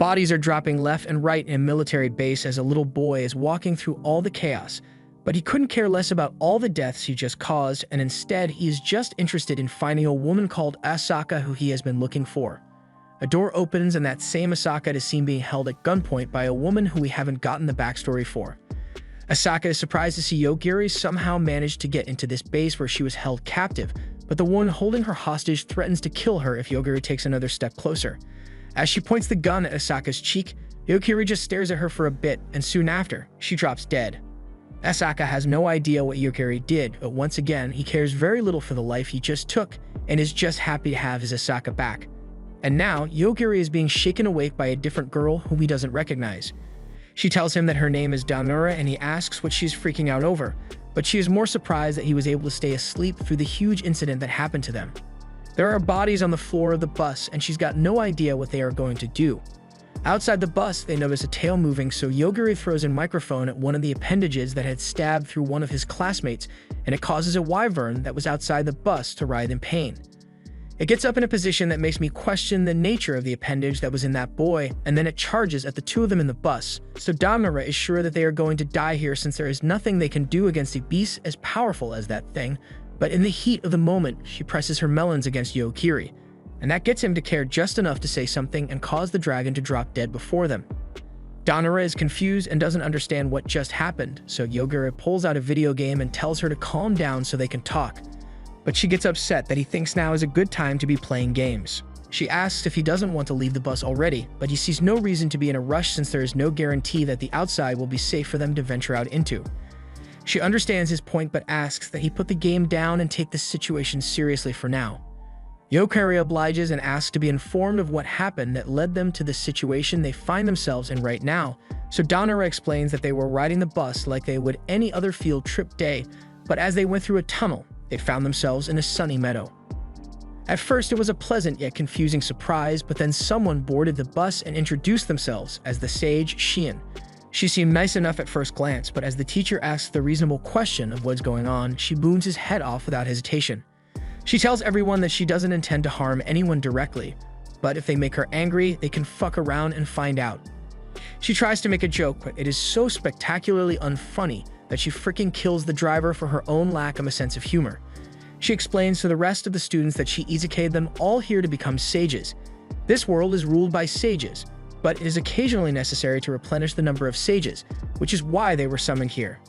Bodies are dropping left and right in a military base as a little boy is walking through all the chaos, but he couldn't care less about all the deaths he just caused, and instead he is just interested in finding a woman called Asaka who he has been looking for. A door opens and that same Asaka is seen being held at gunpoint by a woman who we haven't gotten the backstory for. Asaka is surprised to see Yogiri somehow managed to get into this base where she was held captive, but the one holding her hostage threatens to kill her if Yogiri takes another step closer. As she points the gun at Asaka's cheek, Yogiri just stares at her for a bit, and soon after, she drops dead. Asaka has no idea what Yogiri did, but once again, he cares very little for the life he just took, and is just happy to have his Asaka back. And now, Yogiri is being shaken awake by a different girl whom he doesn't recognize. She tells him that her name is Dominator, and he asks what she's freaking out over, but she is more surprised that he was able to stay asleep through the huge incident that happened to them. There are bodies on the floor of the bus, and she's got no idea what they are going to do. Outside the bus, they notice a tail moving, so Yogiri throws a microphone at one of the appendages that had stabbed through one of his classmates, and it causes a wyvern that was outside the bus to writhe in pain. It gets up in a position that makes me question the nature of the appendage that was in that boy, and then it charges at the two of them in the bus. So Dominator is sure that they are going to die here since there is nothing they can do against a beast as powerful as that thing, but in the heat of the moment, she presses her melons against Yogiri, and that gets him to care just enough to say something and cause the dragon to drop dead before them. Dominator is confused and doesn't understand what just happened, so Yogiri pulls out a video game and tells her to calm down so they can talk. But she gets upset that he thinks now is a good time to be playing games. She asks if he doesn't want to leave the bus already, but he sees no reason to be in a rush since there is no guarantee that the outside will be safe for them to venture out into. She understands his point but asks that he put the game down and take the situation seriously for now. Yogiri obliges and asks to be informed of what happened that led them to the situation they find themselves in right now, so Dominator explains that they were riding the bus like they would any other field trip day, but as they went through a tunnel, they found themselves in a sunny meadow. At first, it was a pleasant yet confusing surprise, but then someone boarded the bus and introduced themselves as the sage Shion. She seemed nice enough at first glance, but as the teacher asks the reasonable question of what's going on, she boons his head off without hesitation. She tells everyone that she doesn't intend to harm anyone directly, but if they make her angry, they can fuck around and find out. She tries to make a joke, but it is so spectacularly unfunny that she freaking kills the driver for her own lack of a sense of humor. She explains to the rest of the students that she izaka'd them all here to become sages. This world is ruled by sages, but it is occasionally necessary to replenish the number of sages, which is why they were summoned here.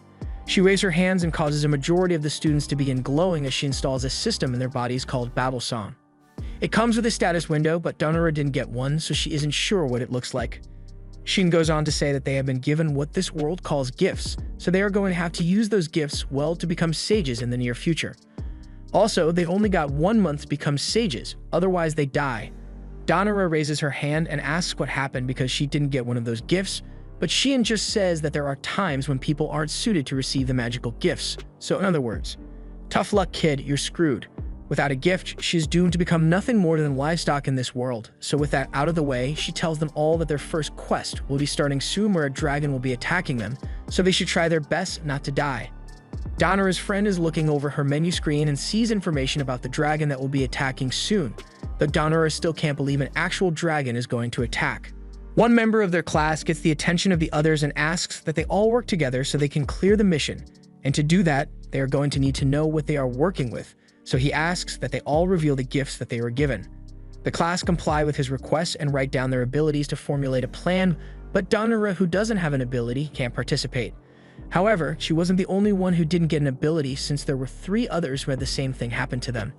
She waves her hands and causes a majority of the students to begin glowing as she installs a system in their bodies called Battle Song. It comes with a status window, but Dominator didn't get one, so she isn't sure what it looks like. Shion goes on to say that they have been given what this world calls gifts, so they are going to have to use those gifts well to become sages in the near future. Also, they only got 1 month to become sages, otherwise they die. Dominator raises her hand and asks what happened because she didn't get one of those gifts, but Shion just says that there are times when people aren't suited to receive the magical gifts. So in other words, tough luck kid, you're screwed. Without a gift, she is doomed to become nothing more than livestock in this world. So with that out of the way, she tells them all that their first quest will be starting soon where a dragon will be attacking them, so they should try their best not to die. Dominator's friend is looking over her menu screen and sees information about the dragon that will be attacking soon, though Dominator still can't believe an actual dragon is going to attack. One member of their class gets the attention of the others and asks that they all work together so they can clear the mission, and to do that, they are going to need to know what they are working with. So he asks that they all reveal the gifts that they were given. The class comply with his request and write down their abilities to formulate a plan, but Dominator, who doesn't have an ability, can't participate. However, she wasn't the only one who didn't get an ability since there were 3 others who had the same thing happen to them.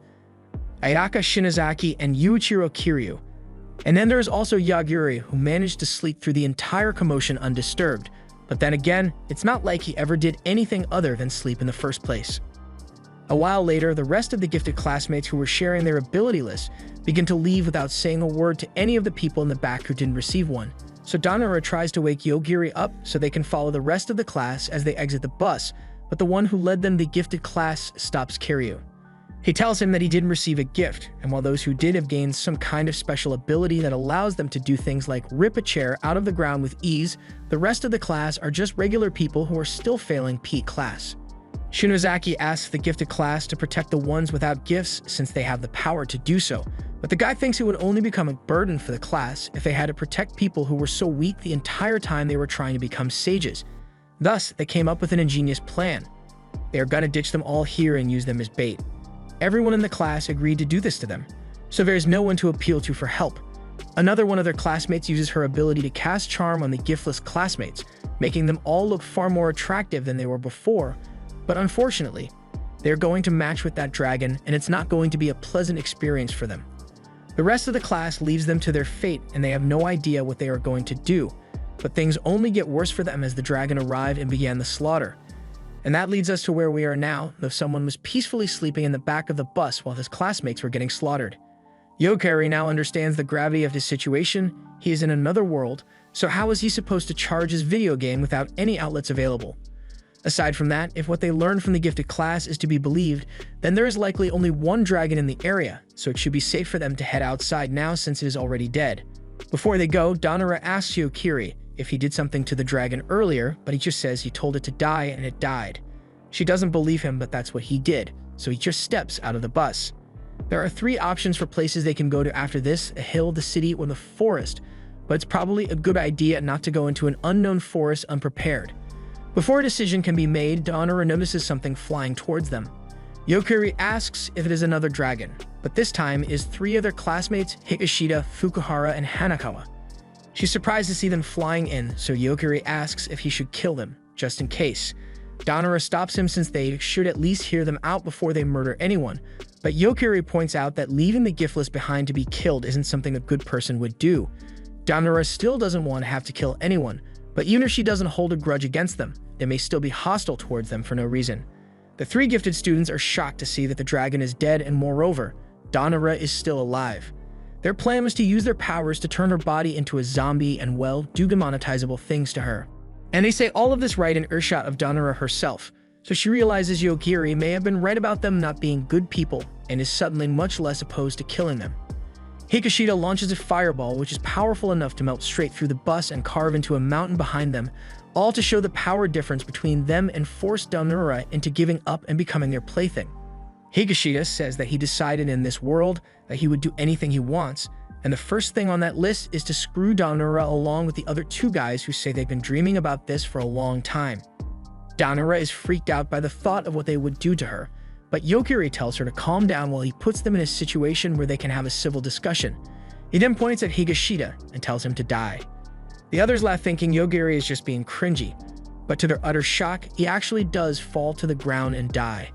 Ayaka Shinozaki and Yuichiro Kiryu. And then there is also Yogiri, who managed to sleep through the entire commotion undisturbed. But then again, it's not like he ever did anything other than sleep in the first place. A while later, the rest of the gifted classmates who were sharing their ability lists begin to leave without saying a word to any of the people in the back who didn't receive one. So Dominator tries to wake Yogiri up so they can follow the rest of the class as they exit the bus, but the one who led them the gifted class stops Kiryu. He tells him that he didn't receive a gift, and while those who did have gained some kind of special ability that allows them to do things like rip a chair out of the ground with ease, the rest of the class are just regular people who are still failing P class. Shinozaki asks the gifted class to protect the ones without gifts since they have the power to do so, But the guy thinks it would only become a burden for the class if they had to protect people who were so weak the entire time they were trying to become sages. Thus, they came up with an ingenious plan. They are gonna ditch them all here and use them as bait. Everyone in the class agreed to do this to them, so there is no one to appeal to for help. Another one of their classmates uses her ability to cast charm on the giftless classmates, making them all look far more attractive than they were before, but unfortunately, they're going to match with that dragon and it's not going to be a pleasant experience for them. The rest of the class leaves them to their fate and they have no idea what they are going to do, but things only get worse for them as the dragon arrived and began the slaughter. And that leads us to where we are now, though someone was peacefully sleeping in the back of the bus while his classmates were getting slaughtered. Yogiri now understands the gravity of his situation. He is in another world, so how is he supposed to charge his video game without any outlets available? Aside from that, if what they learned from the gifted class is to be believed, then there is likely only one dragon in the area, so it should be safe for them to head outside now since it is already dead. Before they go, Dominator asks Yogiri if he did something to the dragon earlier, but he just says he told it to die and it died. She doesn't believe him, but that's what he did, so he just steps out of the bus. There are 3 options for places they can go to after this: a hill, the city, or the forest, but it's probably a good idea not to go into an unknown forest unprepared. Before a decision can be made, Dominator notices something flying towards them. Yogiri asks if it is another dragon, but this time is 3 of their classmates, Higashida, Fukuhara, and Hanakawa. She's surprised to see them flying in, so Yogiri asks if he should kill them, just in case. Dominator stops him since they should at least hear them out before they murder anyone, but Yogiri points out that leaving the giftless behind to be killed isn't something a good person would do. Dominator still doesn't want to have to kill anyone, but even if she doesn't hold a grudge against them, they may still be hostile towards them for no reason. The 3 gifted students are shocked to see that the dragon is dead, and moreover, Dominator is still alive. Their plan was to use their powers to turn her body into a zombie and, well, do demonetizable things to her. And they say all of this right in earshot of Dominator herself, so she realizes Yogiri may have been right about them not being good people and is suddenly much less opposed to killing them. Higashida launches a fireball which is powerful enough to melt straight through the bus and carve into a mountain behind them, all to show the power difference between them and force Dominator into giving up and becoming their plaything. Higashida says that he decided in this world that he would do anything he wants, and the first thing on that list is to screw Dominator along with the other 2 guys who say they've been dreaming about this for a long time. Dominator is freaked out by the thought of what they would do to her, but Yogiri tells her to calm down while he puts them in a situation where they can have a civil discussion. He then points at Higashida and tells him to die. The others laugh thinking Yogiri is just being cringy, but to their utter shock, he actually does fall to the ground and die.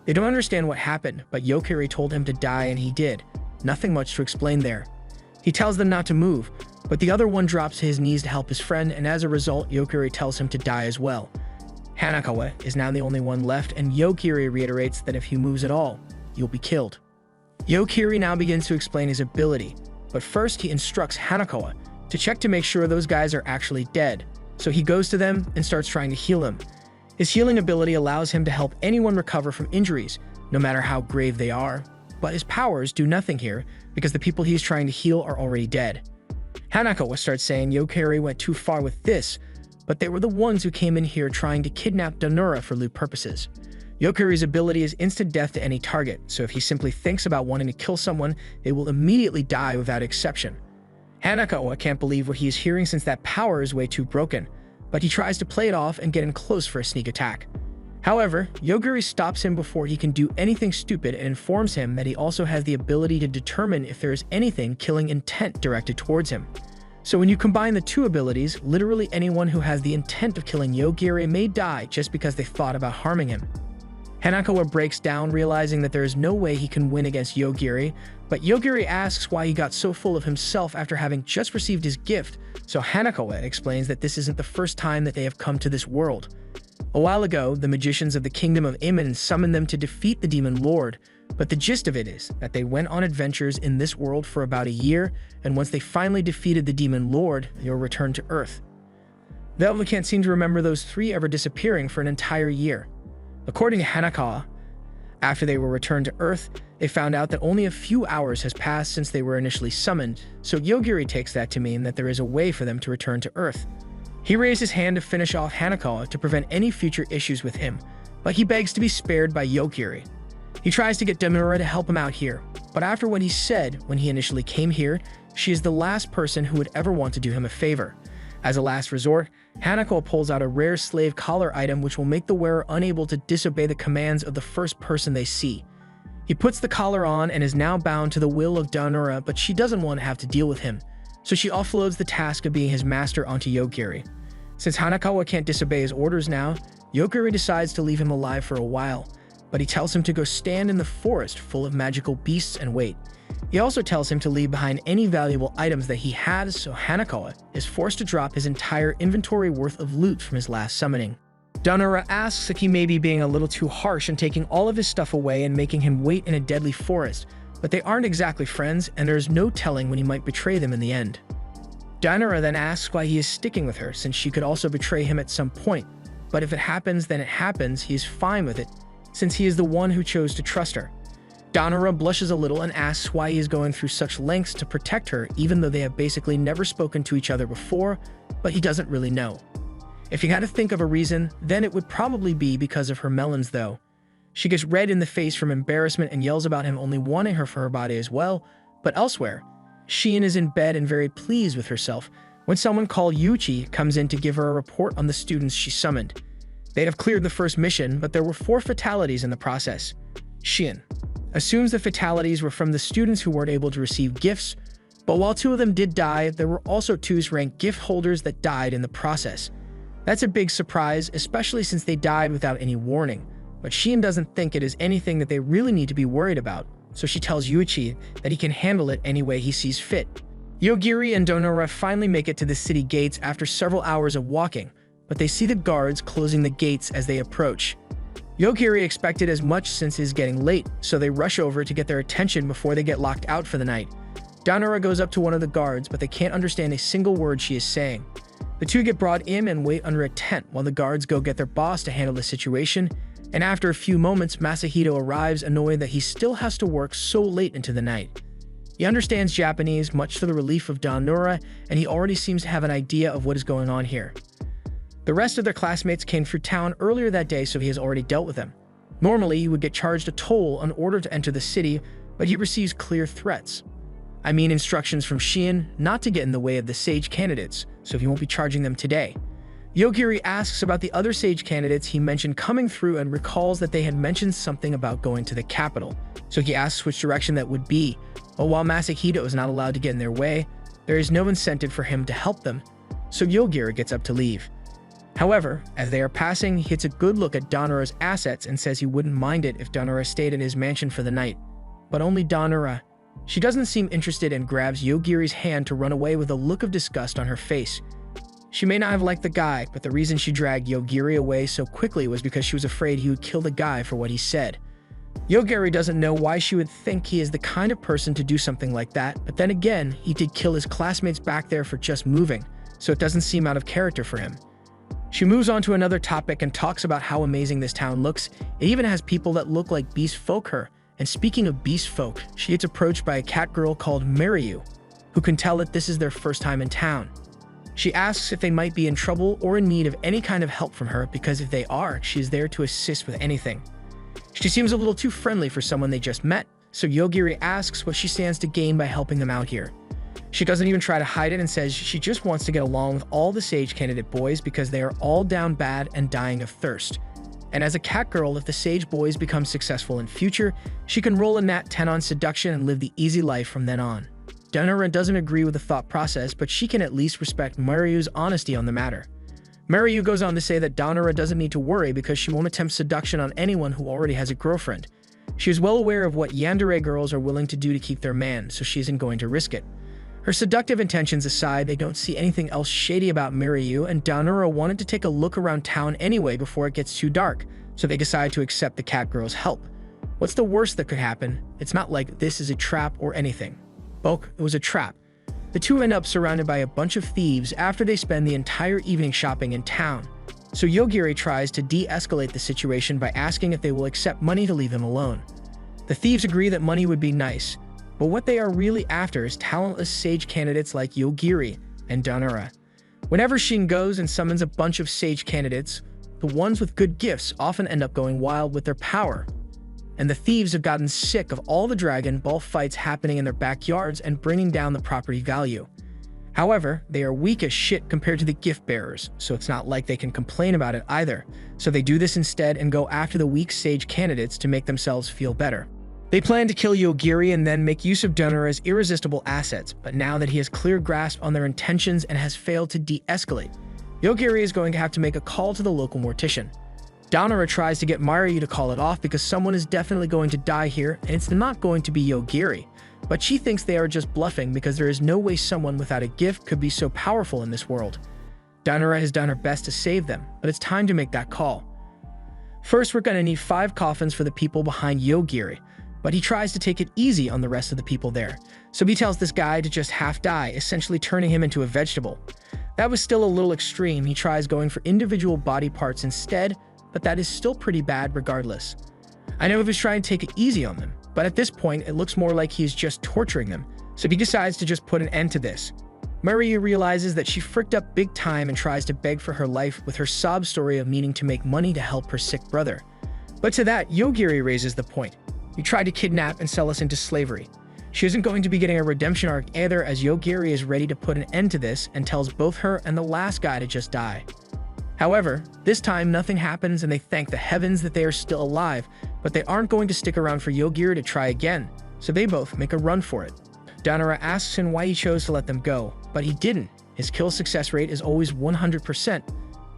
They don't understand what happened, but Yogiri told him to die and he did. Nothing much to explain there. He tells them not to move, but the other one drops to his knees to help his friend, and as a result, Yogiri tells him to die as well. Hanakawa is now the only one left, and Yogiri reiterates that if he moves at all, you'll be killed. Yogiri now begins to explain his ability, but first he instructs Hanakawa to check to make sure those guys are actually dead, so he goes to them and starts trying to heal them. His healing ability allows him to help anyone recover from injuries, no matter how grave they are, but his powers do nothing here because the people he's trying to heal are already dead. Hanakawa starts saying Yogiri went too far with this, but they were the ones who came in here trying to kidnap Dominator for loot purposes. Yogiri's ability is instant death to any target, so if he simply thinks about wanting to kill someone, they will immediately die without exception. Hanakawa can't believe what he is hearing since that power is way too broken, but he tries to play it off and get in close for a sneak attack. However, Yogiri stops him before he can do anything stupid and informs him that he also has the ability to determine if there is anything killing intent directed towards him. So when you combine the 2 abilities, literally anyone who has the intent of killing Yogiri may die just because they thought about harming him. Hanakawa breaks down, realizing that there is no way he can win against Yogiri, but Yogiri asks why he got so full of himself after having just received his gift, so Hanakawa explains that this isn't the first time that they have come to this world. A while ago, the magicians of the Kingdom of Iman summoned them to defeat the Demon Lord, but the gist of it is that they went on adventures in this world for about a year, and once they finally defeated the Demon Lord, they were returned to Earth. Velvet can't seem to remember those 3 ever disappearing for an entire year. According to Hanakawa, after they were returned to Earth, they found out that only a few hours has passed since they were initially summoned, so Yogiri takes that to mean that there is a way for them to return to Earth. He raised his hand to finish off Hanakawa to prevent any future issues with him, but he begs to be spared by Yogiri. He tries to get Dominator to help him out here, but after what he said when he initially came here, she is the last person who would ever want to do him a favor. As a last resort, Hanakawa pulls out a rare slave collar item which will make the wearer unable to disobey the commands of the first person they see. He puts the collar on and is now bound to the will of Dominator, but she doesn't want to have to deal with him, so she offloads the task of being his master onto Yogiri. Since Hanakawa can't disobey his orders now, Yogiri decides to leave him alive for a while, but he tells him to go stand in the forest full of magical beasts and wait. He also tells him to leave behind any valuable items that he has, so Hanakawa is forced to drop his entire inventory worth of loot from his last summoning. Dominator asks if he may be being a little too harsh in taking all of his stuff away and making him wait in a deadly forest, but they aren't exactly friends and there is no telling when he might betray them in the end. Dominator then asks why he is sticking with her since she could also betray him at some point, but if it happens then it happens, he is fine with it since he is the one who chose to trust her. Dominator blushes a little and asks why he is going through such lengths to protect her even though they have basically never spoken to each other before, but he doesn't really know. If you had to think of a reason, then it would probably be because of her melons though. She gets red in the face from embarrassment and yells about him only wanting her for her body as well, but elsewhere, Shion is in bed and very pleased with herself when someone called Yuchi comes in to give her a report on the students she summoned. They'd have cleared the first mission, but there were 4 fatalities in the process. Shion assumes the fatalities were from the students who weren't able to receive gifts, but while 2 of them did die, there were also 2 ranked gift holders that died in the process. That's a big surprise, especially since they died without any warning, but Shion doesn't think it is anything that they really need to be worried about, so she tells Yuichi that he can handle it any way he sees fit. Yogiri and Dominator finally make it to the city gates after several hours of walking, but they see the guards closing the gates as they approach. Yogiri expected as much since it is getting late, so they rush over to get their attention before they get locked out for the night. Dominator goes up to one of the guards, but they can't understand a single word she is saying. The 2 get brought in and wait under a tent while the guards go get their boss to handle the situation, and after a few moments, Masahito arrives annoyed that he still has to work so late into the night. He understands Japanese, much to the relief of Dominator, and he already seems to have an idea of what is going on here. The rest of their classmates came through town earlier that day, so he has already dealt with them. Normally, he would get charged a toll in order to enter the city, but he receives clear threats. I mean instructions from Shion not to get in the way of the sage candidates, so he won't be charging them today. Yogiri asks about the other sage candidates he mentioned coming through and recalls that they had mentioned something about going to the capital, so he asks which direction that would be, but while Masahito is not allowed to get in their way, there is no incentive for him to help them, so Yogiri gets up to leave. However, as they are passing, he gets a good look at Donaura's assets and says he wouldn't mind it if Donaura stayed in his mansion for the night. But only Donaura. She doesn't seem interested and grabs Yogiri's hand to run away with a look of disgust on her face. She may not have liked the guy, but the reason she dragged Yogiri away so quickly was because she was afraid he would kill the guy for what he said. Yogiri doesn't know why she would think he is the kind of person to do something like that, but then again, he did kill his classmates back there for just moving, so it doesn't seem out of character for him. She moves on to another topic and talks about how amazing this town looks. It even has people that look like beast folk her. And speaking of beast folk, she gets approached by a cat girl called Mariyu, who can tell that this is their first time in town. She asks if they might be in trouble or in need of any kind of help from her because if they are, she is there to assist with anything. She seems a little too friendly for someone they just met, so Yogiri asks what she stands to gain by helping them out here. She doesn't even try to hide it and says she just wants to get along with all the sage candidate boys because they are all down bad and dying of thirst. And as a cat girl, if the sage boys become successful in future, she can roll a nat 10 on seduction and live the easy life from then on. Donaura doesn't agree with the thought process, but she can at least respect Mariu's honesty on the matter. Mariu goes on to say that Donaura doesn't need to worry because she won't attempt seduction on anyone who already has a girlfriend. She is well aware of what yandere girls are willing to do to keep their man, so she isn't going to risk it. Her seductive intentions aside, they don't see anything else shady about Mariyu, and Donaura wanted to take a look around town anyway before it gets too dark, so they decide to accept the cat girl's help. What's the worst that could happen? It's not like this is a trap or anything. Bulk, it was a trap. The 2 end up surrounded by a bunch of thieves after they spend the entire evening shopping in town. So Yogiri tries to de-escalate the situation by asking if they will accept money to leave him alone. The thieves agree that money would be nice, but what they are really after is talentless sage candidates like Yogiri and Donaura. Whenever Shin goes and summons a bunch of sage candidates, the ones with good gifts often end up going wild with their power. and the thieves have gotten sick of all the Dragon Ball fights happening in their backyards and bringing down the property value. However, they are weak as shit compared to the gift bearers, so it's not like they can complain about it either. So they do this instead and go after the weak sage candidates to make themselves feel better. They plan to kill Yogiri and then make use of Donura's irresistible assets, but now that he has clear grasp on their intentions and has failed to de-escalate, Yogiri is going to have to make a call to the local mortician. Donura tries to get Maryu to call it off because someone is definitely going to die here, and it's not going to be Yogiri. But she thinks they are just bluffing because there is no way someone without a gift could be so powerful in this world. Donura has done her best to save them, but it's time to make that call. First, we're going to need 5 coffins for the people behind Yogiri, but he tries to take it easy on the rest of the people there. So he tells this guy to just half die, essentially turning him into a vegetable. That was still a little extreme. He tries going for individual body parts instead, but that is still pretty bad regardless. I know he was trying to take it easy on them, but at this point, it looks more like he's just torturing them, so he decides to just put an end to this. Maryu realizes that she fricked up big time and tries to beg for her life with her sob story of needing to make money to help her sick brother. But to that, Yogiri raises the point. He tried to kidnap and sell us into slavery. She isn't going to be getting a redemption arc either, as Yogiri is ready to put an end to this and tells both her and the last guy to just die. However, this time nothing happens and they thank the heavens that they are still alive, but they aren't going to stick around for Yogiri to try again, so they both make a run for it. Donura asks him why he chose to let them go, but he didn't. His kill success rate is always 100%.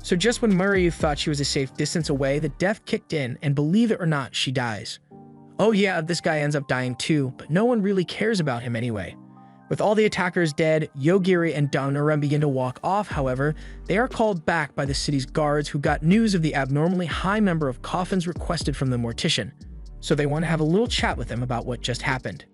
So just when Maryu thought she was a safe distance away, the death kicked in, and believe it or not, she dies. Oh yeah, this guy ends up dying too, but no one really cares about him anyway. With all the attackers dead, Yogiri and Donura begin to walk off. However, they are called back by the city's guards who got news of the abnormally high number of coffins requested from the mortician, so they want to have a little chat with him about what just happened.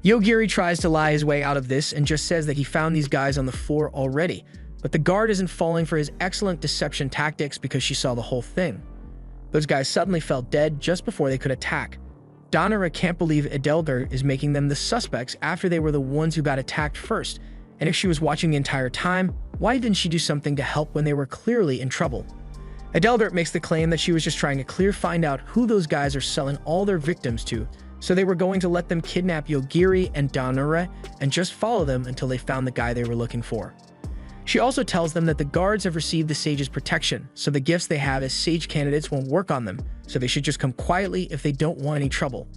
Yogiri tries to lie his way out of this and just says that he found these guys on the floor already, but the guard isn't falling for his excellent deception tactics because she saw the whole thing. Those guys suddenly fell dead just before they could attack. Donura can't believe Adelgard is making them the suspects after they were the ones who got attacked first, and if she was watching the entire time, why didn't she do something to help when they were clearly in trouble? Adelgard makes the claim that she was just trying to find out who those guys are selling all their victims to, so they were going to let them kidnap Yogiri and Donura and just follow them until they found the guy they were looking for. She also tells them that the guards have received the sage's protection, so the gifts they have as sage candidates won't work on them, so they should just come quietly if they don't want any trouble.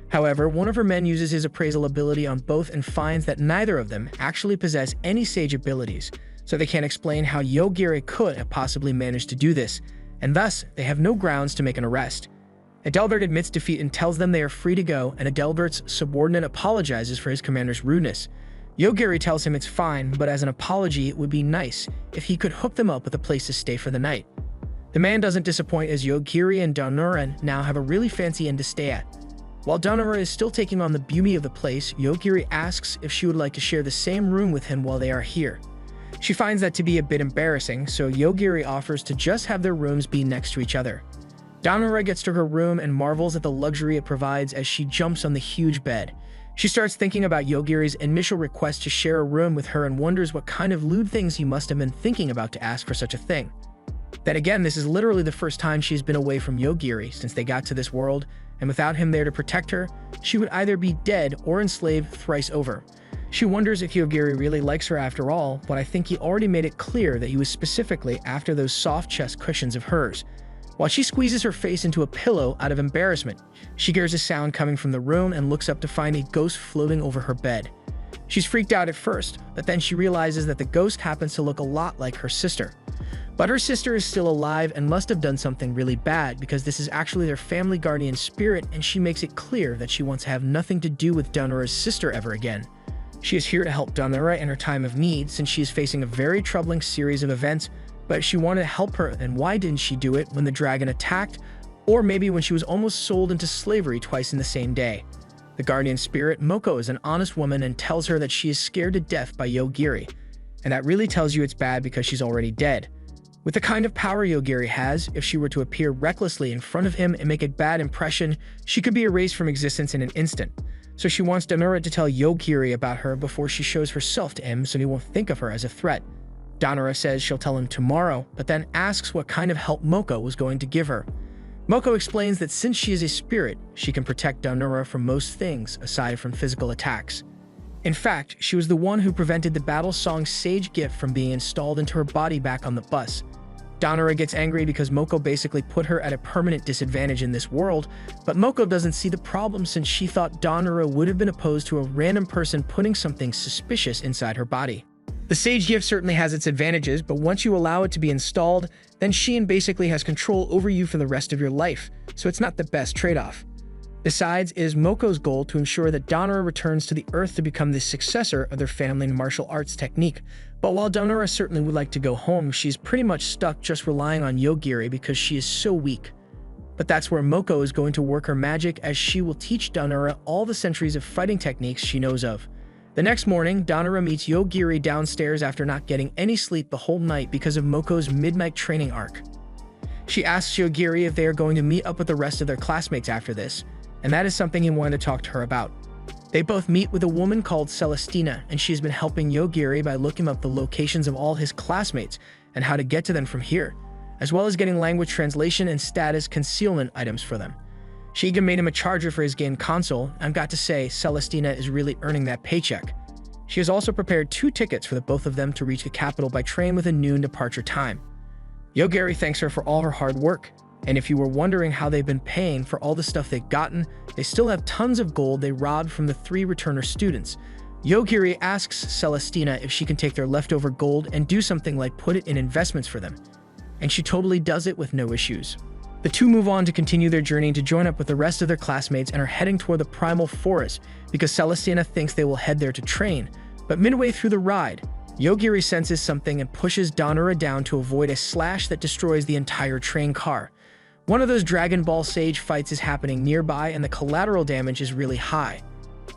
However, one of her men uses his appraisal ability on both and finds that neither of them actually possess any sage abilities, so they can't explain how Yogiri could have possibly managed to do this, and thus they have no grounds to make an arrest. Adelbert admits defeat and tells them they are free to go, and Adelbert's subordinate apologizes for his commander's rudeness. Yogiri tells him it's fine, but as an apology, it would be nice if he could hook them up with a place to stay for the night. The man doesn't disappoint as Yogiri and Donura now have a really fancy inn to stay at. While Donura is still taking on the beauty of the place, Yogiri asks if she would like to share the same room with him while they are here. She finds that to be a bit embarrassing, so Yogiri offers to just have their rooms be next to each other. Donura gets to her room and marvels at the luxury it provides as she jumps on the huge bed. She starts thinking about Yogiri's initial request to share a room with her and wonders what kind of lewd things he must have been thinking about to ask for such a thing. Then again, this is literally the first time she's been away from Yogiri since they got to this world, and without him there to protect her, she would either be dead or enslaved thrice over. She wonders if Yogiri really likes her after all, but I think he already made it clear that he was specifically after those soft chest cushions of hers. While she squeezes her face into a pillow out of embarrassment, she hears a sound coming from the room and looks up to find a ghost floating over her bed. She's freaked out at first, but then she realizes that the ghost happens to look a lot like her sister. But her sister is still alive and must have done something really bad because this is actually their family guardian spirit, and she makes it clear that she wants to have nothing to do with Donura's sister ever again. She is here to help Donura in her time of need since she is facing a very troubling series of events, but she wanted to help her, and why didn't she do it when the dragon attacked, or maybe when she was almost sold into slavery twice in the same day? The guardian spirit, Moko, is an honest woman and tells her that she is scared to death by Yogiri, and that really tells you it's bad because she's already dead. With the kind of power Yogiri has, if she were to appear recklessly in front of him and make a bad impression, she could be erased from existence in an instant. So she wants Donura to tell Yogiri about her before she shows herself to him so he won't think of her as a threat. Donura says she'll tell him tomorrow, but then asks what kind of help Moko was going to give her. Moko explains that since she is a spirit, she can protect Donora from most things aside from physical attacks. In fact, she was the one who prevented the battle song Sage gift from being installed into her body back on the bus. Donora gets angry because Moko basically put her at a permanent disadvantage in this world, but Moko doesn't see the problem since she thought Donora would have been opposed to a random person putting something suspicious inside her body. The Sage gift certainly has its advantages, but once you allow it to be installed, then Shein basically has control over you for the rest of your life, so it's not the best trade-off. Besides, it is Moko's goal to ensure that Donora returns to the Earth to become the successor of their family martial arts technique. But while Donora certainly would like to go home, she's pretty much stuck just relying on Yogiri because she is so weak. But that's where Moko is going to work her magic, as she will teach Donora all the centuries of fighting techniques she knows of. The next morning, Donora meets Yogiri downstairs after not getting any sleep the whole night because of Moko's midnight training arc. She asks Yogiri if they are going to meet up with the rest of their classmates after this, and that is something he wanted to talk to her about. They both meet with a woman called Celestina, and she has been helping Yogiri by looking up the locations of all his classmates and how to get to them from here, as well as getting language translation and status concealment items for them. She even made him a charger for his game console, and I've got to say, Celestina is really earning that paycheck. She has also prepared 2 tickets for the both of them to reach the capital by train with a noon departure time. Yogiri thanks her for all her hard work, and if you were wondering how they've been paying for all the stuff they've gotten, they still have tons of gold they robbed from the 3 returner students. Yogiri asks Celestina if she can take their leftover gold and do something like put it in investments for them, and she totally does it with no issues. The two move on to continue their journey to join up with the rest of their classmates and are heading toward the Primal Forest because Celestina thinks they will head there to train, but midway through the ride, Yogiri senses something and pushes Donora down to avoid a slash that destroys the entire train car. One of those Dragon Ball Sage fights is happening nearby and the collateral damage is really high.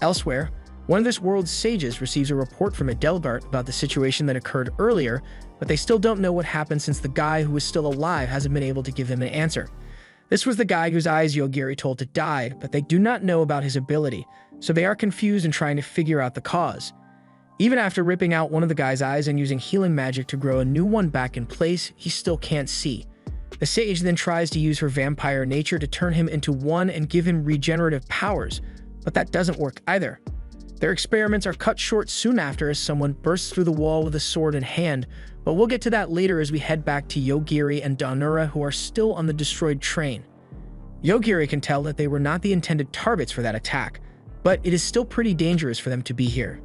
Elsewhere, one of this world's sages receives a report from Adelbert about the situation that occurred earlier, but they still don't know what happened since the guy who is still alive hasn't been able to give them an answer. This was the guy whose eyes Yogiri told to died, but they do not know about his ability, so they are confused and trying to figure out the cause. Even after ripping out one of the guy's eyes and using healing magic to grow a new one back in place, he still can't see. The sage then tries to use her vampire nature to turn him into one and give him regenerative powers, but that doesn't work either. Their experiments are cut short soon after as someone bursts through the wall with a sword in hand, but we'll get to that later as we head back to Yogiri and Donora, who are still on the destroyed train. Yogiri can tell that they were not the intended targets for that attack, but it is still pretty dangerous for them to be here.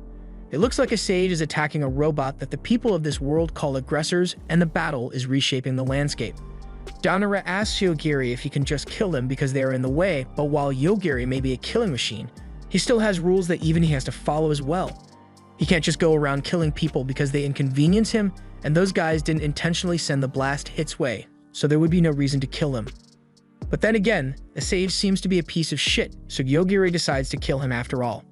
It looks like a sage is attacking a robot that the people of this world call aggressors, and the battle is reshaping the landscape. Donora asks Yogiri if he can just kill them because they are in the way, but while Yogiri may be a killing machine, he still has rules that even he has to follow as well. He can't just go around killing people because they inconvenience him, and those guys didn't intentionally send the blast hits way, so there would be no reason to kill him. But then again, the sage seems to be a piece of shit, so Yogiri decides to kill him after all.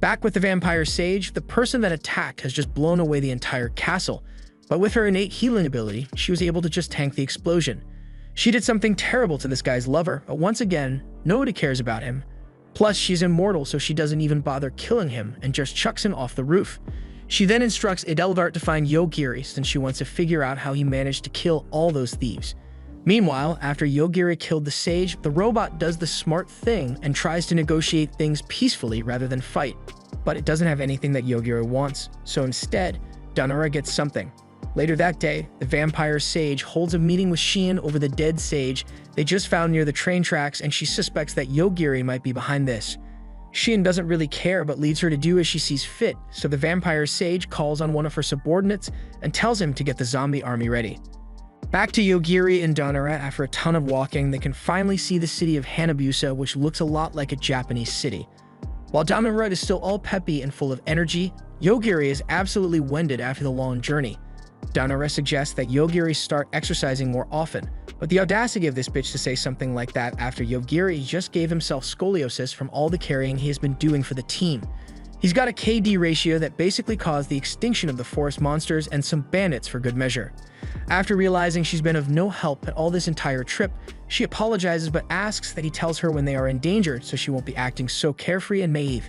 Back with the vampire sage, the person that attacked has just blown away the entire castle, but with her innate healing ability, she was able to just tank the explosion. She did something terrible to this guy's lover, but once again, nobody cares about him. Plus, she's immortal, so she doesn't even bother killing him and just chucks him off the roof. She then instructs Adelbert to find Yogiri since she wants to figure out how he managed to kill all those thieves. Meanwhile, after Yogiri killed the sage, the robot does the smart thing and tries to negotiate things peacefully rather than fight. But it doesn't have anything that Yogiri wants, so instead, Donora gets something. Later that day, the vampire sage holds a meeting with Shein over the dead sage they just found near the train tracks, and she suspects that Yogiri might be behind this. Shein doesn't really care but leads her to do as she sees fit, so the vampire sage calls on one of her subordinates and tells him to get the zombie army ready. Back to Yogiri and Donora. After a ton of walking, they can finally see the city of Hanabusa, which looks a lot like a Japanese city. While Donora is still all peppy and full of energy, Yogiri is absolutely winded after the long journey. Donora suggests that Yogiri start exercising more often, but the audacity of this bitch to say something like that after Yogiri just gave himself scoliosis from all the carrying he has been doing for the team. He's got a KD ratio that basically caused the extinction of the forest monsters and some bandits for good measure. After realizing she's been of no help at all this entire trip, she apologizes but asks that he tells her when they are in danger so she won't be acting so carefree and naive.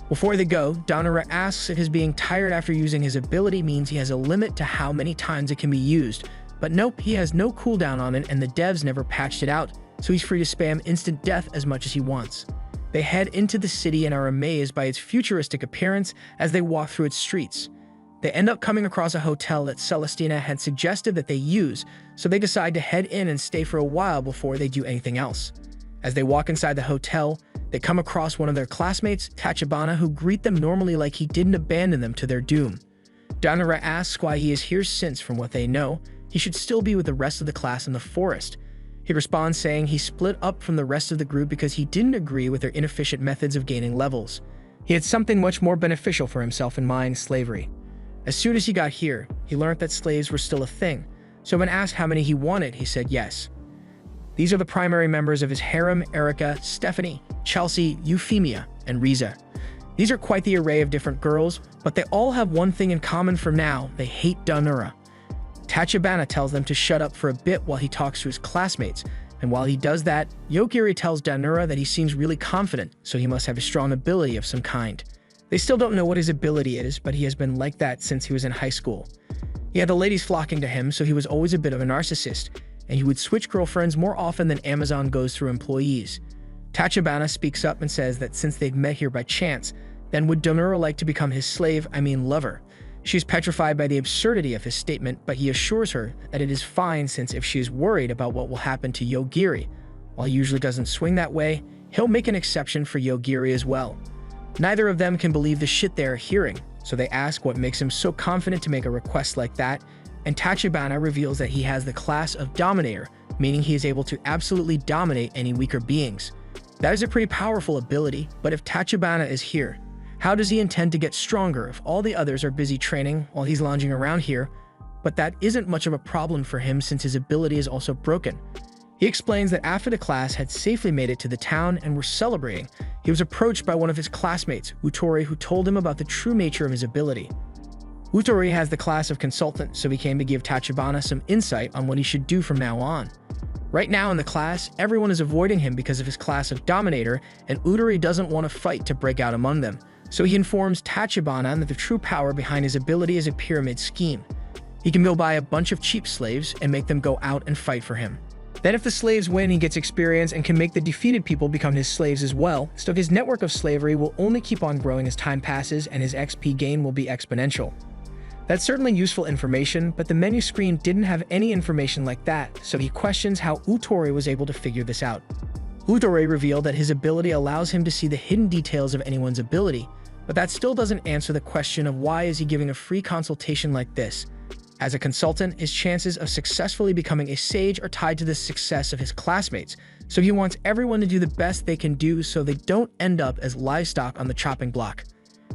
Before they go, Donora asks if his being tired after using his ability means he has a limit to how many times it can be used, but nope, he has no cooldown on it and the devs never patched it out, so he's free to spam instant death as much as he wants. They head into the city and are amazed by its futuristic appearance as they walk through its streets. They end up coming across a hotel that Celestina had suggested that they use, so they decide to head in and stay for a while before they do anything else. As they walk inside the hotel, they come across one of their classmates, Tachibana, who greet them normally like he didn't abandon them to their doom. Dominator asks why he is here since, from what they know, he should still be with the rest of the class in the forest. He responds saying he split up from the rest of the group because he didn't agree with their inefficient methods of gaining levels. He had something much more beneficial for himself in mind: slavery. As soon as he got here, he learned that slaves were still a thing, so when asked how many he wanted, he said yes. These are the primary members of his harem: Erica, Stephanie, Chelsea, Euphemia, and Riza. These are quite the array of different girls, but they all have one thing in common for now: they hate Dominator. Tachibana tells them to shut up for a bit while he talks to his classmates, and while he does that, Yogiri tells Dominator that he seems really confident, so he must have a strong ability of some kind. They still don't know what his ability is, but he has been like that since he was in high school. He had the ladies flocking to him, so he was always a bit of a narcissist, and he would switch girlfriends more often than Amazon goes through employees. Tachibana speaks up and says that since they'd met here by chance, then would Dominator like to become his slave, lover. She's petrified by the absurdity of his statement, but he assures her that it is fine since if she is worried about what will happen to Yogiri, while he usually doesn't swing that way, he'll make an exception for Yogiri as well. Neither of them can believe the shit they are hearing, so they ask what makes him so confident to make a request like that, and Tachibana reveals that he has the class of Dominator, meaning he is able to absolutely dominate any weaker beings. That is a pretty powerful ability, but if Tachibana is here, how does he intend to get stronger if all the others are busy training while he's lounging around here? But that isn't much of a problem for him since his ability is also broken. He explains that after the class had safely made it to the town and were celebrating, he was approached by one of his classmates, Utori, who told him about the true nature of his ability. Utori has the class of consultant, so he came to give Tachibana some insight on what he should do from now on. Right now in the class, everyone is avoiding him because of his class of Dominator, and Utori doesn't want to fight to break out among them, so he informs Tachibana that the true power behind his ability is a pyramid scheme. He can go buy a bunch of cheap slaves and make them go out and fight for him. Then if the slaves win, he gets experience and can make the defeated people become his slaves as well, so his network of slavery will only keep on growing as time passes and his XP gain will be exponential. That's certainly useful information, but the menu screen didn't have any information like that, so he questions how Utori was able to figure this out. Utori revealed that his ability allows him to see the hidden details of anyone's ability, but that still doesn't answer the question of why is he giving a free consultation like this. As a consultant, his chances of successfully becoming a sage are tied to the success of his classmates, so he wants everyone to do the best they can do so they don't end up as livestock on the chopping block.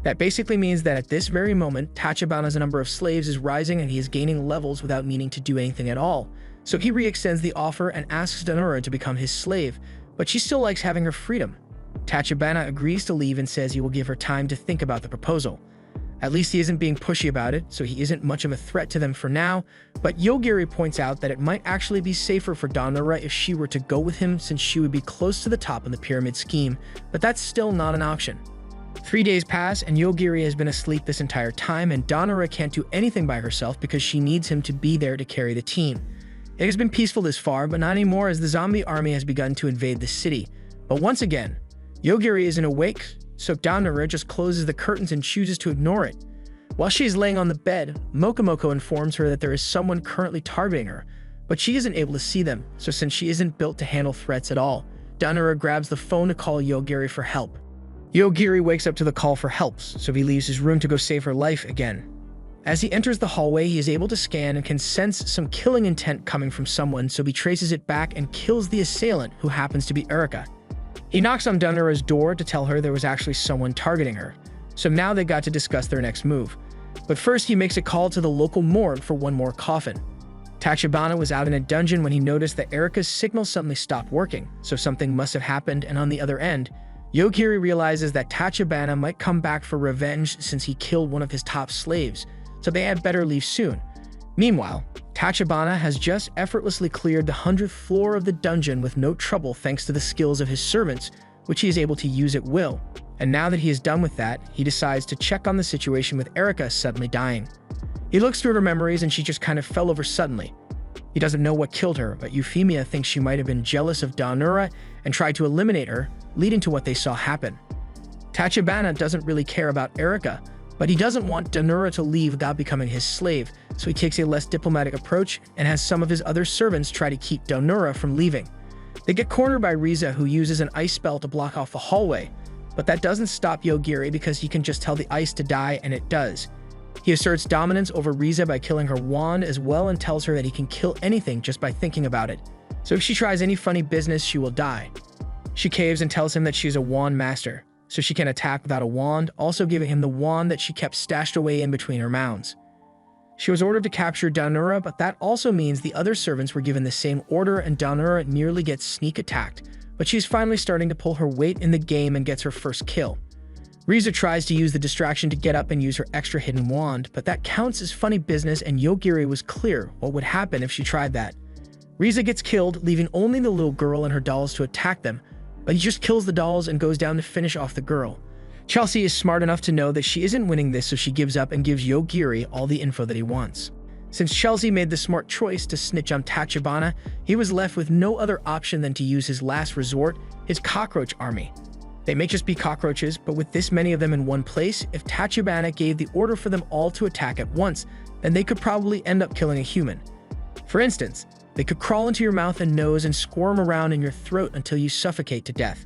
That basically means that at this very moment, Tachibana's number of slaves is rising and he is gaining levels without needing to do anything at all. So he re-extends the offer and asks Dominator to become his slave, but she still likes having her freedom. Tachibana agrees to leave and says he will give her time to think about the proposal. At least he isn't being pushy about it, so he isn't much of a threat to them for now, but Yogiri points out that it might actually be safer for Dominator if she were to go with him since she would be close to the top in the pyramid scheme, but that's still not an option. 3 days pass and Yogiri has been asleep this entire time and Dominator can't do anything by herself because she needs him to be there to carry the team. It has been peaceful this far, but not anymore as the zombie army has begun to invade the city. But once again, Yogiri isn't awake, so Dominator just closes the curtains and chooses to ignore it. While she is laying on the bed, Mokomoko informs her that there is someone currently targeting her, but she isn't able to see them, so since she isn't built to handle threats at all, Dominator grabs the phone to call Yogiri for help. Yogiri wakes up to the call for help, so he leaves his room to go save her life again. As he enters the hallway, he is able to scan and can sense some killing intent coming from someone, so he traces it back and kills the assailant, who happens to be Erica. He knocks on Dominator's door to tell her there was actually someone targeting her, so now they got to discuss their next move. But first he makes a call to the local morgue for one more coffin. Tachibana was out in a dungeon when he noticed that Erica's signal suddenly stopped working, so something must have happened, and on the other end, Yogiri realizes that Tachibana might come back for revenge since he killed one of his top slaves, so they had better leave soon. Meanwhile, Tachibana has just effortlessly cleared the 100th floor of the dungeon with no trouble thanks to the skills of his servants, which he is able to use at will. And now that he is done with that, he decides to check on the situation with Erica suddenly dying. He looks through her memories and she just kind of fell over suddenly. He doesn't know what killed her, but Euphemia thinks she might have been jealous of Daonura and tried to eliminate her, leading to what they saw happen. Tachibana doesn't really care about Erika, but he doesn't want Daonura to leave without becoming his slave, so he takes a less diplomatic approach and has some of his other servants try to keep Daonura from leaving. They get cornered by Riza, who uses an ice spell to block off the hallway, but that doesn't stop Yogiri because he can just tell the ice to die, and it does. He asserts dominance over Riza by killing her wand as well and tells her that he can kill anything just by thinking about it. So if she tries any funny business, she will die. She caves and tells him that she's a wand master, so she can attack without a wand, also giving him the wand that she kept stashed away in between her mounds. She was ordered to capture Daonura, but that also means the other servants were given the same order and Daonura nearly gets sneak attacked, but she's finally starting to pull her weight in the game and gets her first kill. Riza tries to use the distraction to get up and use her extra hidden wand, but that counts as funny business, and Yogiri was clear what would happen if she tried that. Riza gets killed, leaving only the little girl and her dolls to attack them, but he just kills the dolls and goes down to finish off the girl. Chelsea is smart enough to know that she isn't winning this, so she gives up and gives Yogiri all the info that he wants. Since Chelsea made the smart choice to snitch on Tachibana, he was left with no other option than to use his last resort, his cockroach army. They may just be cockroaches, but with this many of them in one place, if Tachibana gave the order for them all to attack at once, then they could probably end up killing a human. For instance, they could crawl into your mouth and nose and squirm around in your throat until you suffocate to death.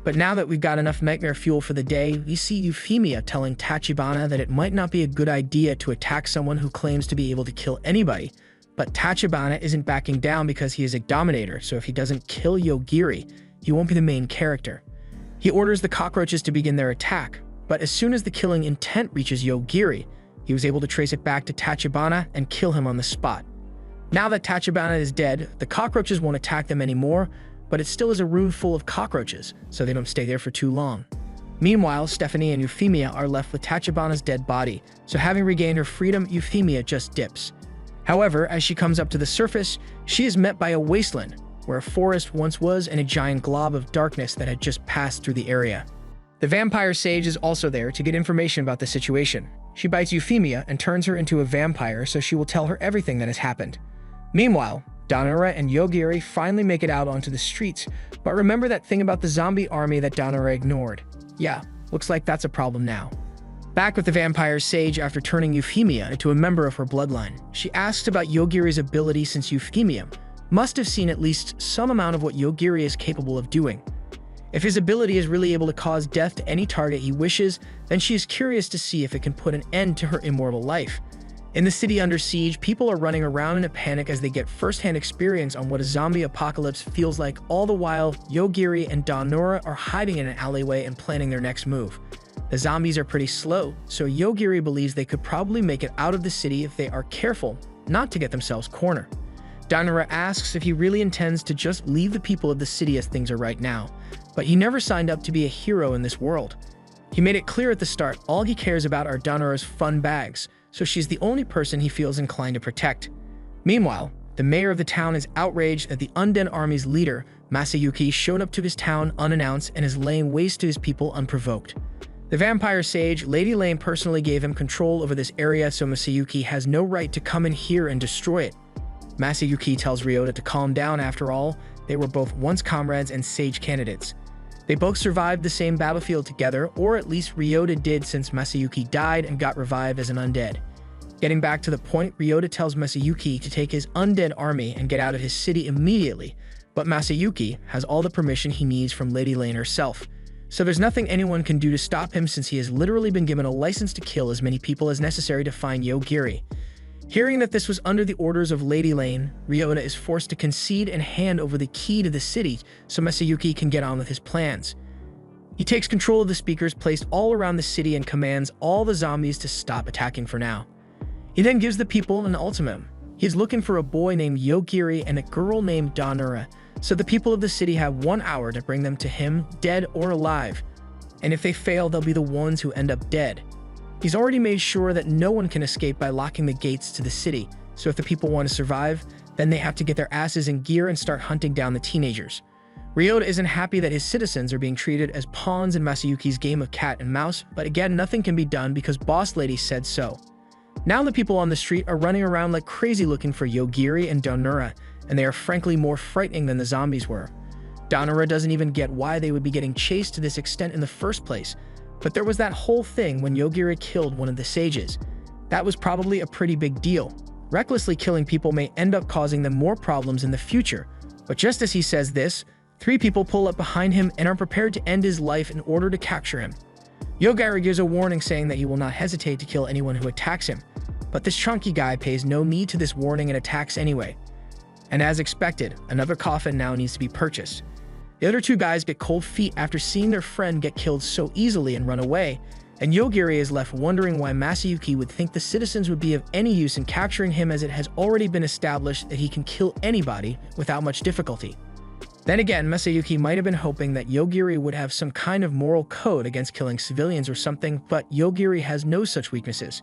But now that we've got enough nightmare fuel for the day, we see Euphemia telling Tachibana that it might not be a good idea to attack someone who claims to be able to kill anybody, but Tachibana isn't backing down because he is a Dominator, so if he doesn't kill Yogiri, he won't be the main character. He orders the cockroaches to begin their attack, but as soon as the killing intent reaches Yogiri, he was able to trace it back to Tachibana and kill him on the spot. Now that Tachibana is dead, the cockroaches won't attack them anymore, but it still is a room full of cockroaches, so they don't stay there for too long. Meanwhile, Stephanie and Euphemia are left with Tachibana's dead body, so having regained her freedom, Euphemia just dips. However, as she comes up to the surface, she is met by a wasteland, where a forest once was and a giant glob of darkness that had just passed through the area. The vampire sage is also there to get information about the situation. She bites Euphemia and turns her into a vampire, so she will tell her everything that has happened. Meanwhile, Daonura and Yogiri finally make it out onto the streets, but remember that thing about the zombie army that Daonura ignored. Yeah, looks like that's a problem now. Back with the vampire sage after turning Euphemia into a member of her bloodline, she asks about Yogiri's ability since Euphemia must have seen at least some amount of what Yogiri is capable of doing. If his ability is really able to cause death to any target he wishes, then she is curious to see if it can put an end to her immortal life. In the city under siege, people are running around in a panic as they get first-hand experience on what a zombie apocalypse feels like. All the while, Yogiri and Daonura are hiding in an alleyway and planning their next move. The zombies are pretty slow, so Yogiri believes they could probably make it out of the city if they are careful not to get themselves cornered. Daonura asks if he really intends to just leave the people of the city as things are right now, but he never signed up to be a hero in this world. He made it clear at the start all he cares about are Daonura's fun bags, so she's the only person he feels inclined to protect. Meanwhile, the mayor of the town is outraged that the Undead army's leader, Masayuki, showed up to his town unannounced and is laying waste to his people unprovoked. The vampire sage, Lady Lane, personally gave him control over this area, so Masayuki has no right to come in here and destroy it. Masayuki tells Ryota to calm down. After all, they were both once comrades and sage candidates. They both survived the same battlefield together, or at least Ryota did, since Masayuki died and got revived as an undead. Getting back to the point, Ryota tells Masayuki to take his undead army and get out of his city immediately, but Masayuki has all the permission he needs from Lady Lane herself, so there's nothing anyone can do to stop him since he has literally been given a license to kill as many people as necessary to find Yogiri. Hearing that this was under the orders of Lady Lane, Ryota is forced to concede and hand over the key to the city so Masayuki can get on with his plans. He takes control of the speakers placed all around the city and commands all the zombies to stop attacking for now. He then gives the people an ultimatum. He's looking for a boy named Yogiri and a girl named Daonura, so the people of the city have 1 hour to bring them to him, dead or alive. And if they fail, they'll be the ones who end up dead. He's already made sure that no one can escape by locking the gates to the city, so if the people want to survive, then they have to get their asses in gear and start hunting down the teenagers. Ryota isn't happy that his citizens are being treated as pawns in Masayuki's game of cat and mouse, but again, nothing can be done because Boss Lady said so. Now the people on the street are running around like crazy looking for Yogiri and Dominator, and they are frankly more frightening than the zombies were. Dominator doesn't even get why they would be getting chased to this extent in the first place, but there was that whole thing when Yogiri killed one of the sages. That was probably a pretty big deal. Recklessly killing people may end up causing them more problems in the future, but just as he says this, 3 people pull up behind him and are prepared to end his life in order to capture him. Yogiri gives a warning saying that he will not hesitate to kill anyone who attacks him, but this chunky guy pays no heed to this warning and attacks anyway. And as expected, another coffin now needs to be purchased. The other 2 guys get cold feet after seeing their friend get killed so easily and run away, and Yogiri is left wondering why Masayuki would think the citizens would be of any use in capturing him, as it has already been established that he can kill anybody without much difficulty. Then again, Masayuki might have been hoping that Yogiri would have some kind of moral code against killing civilians or something, but Yogiri has no such weaknesses.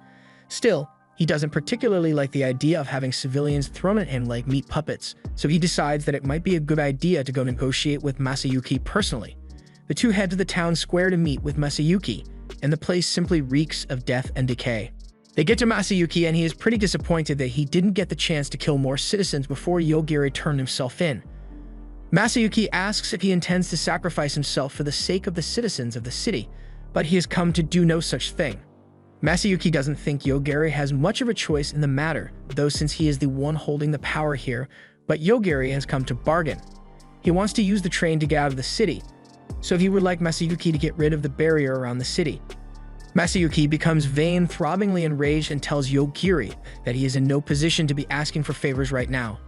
Still, he doesn't particularly like the idea of having civilians thrown at him like meat puppets, so he decides that it might be a good idea to go negotiate with Masayuki personally. The 2 head to the town square to meet with Masayuki, and the place simply reeks of death and decay. They get to Masayuki and he is pretty disappointed that he didn't get the chance to kill more citizens before Yogiri turned himself in. Masayuki asks if he intends to sacrifice himself for the sake of the citizens of the city, but he has come to do no such thing. Masayuki doesn't think Yogiri has much of a choice in the matter, though, since he is the one holding the power here, but Yogiri has come to bargain. He wants to use the train to get out of the city, so he would like Masayuki to get rid of the barrier around the city. Masayuki becomes vain, throbbingly enraged, and tells Yogiri that he is in no position to be asking for favors right now.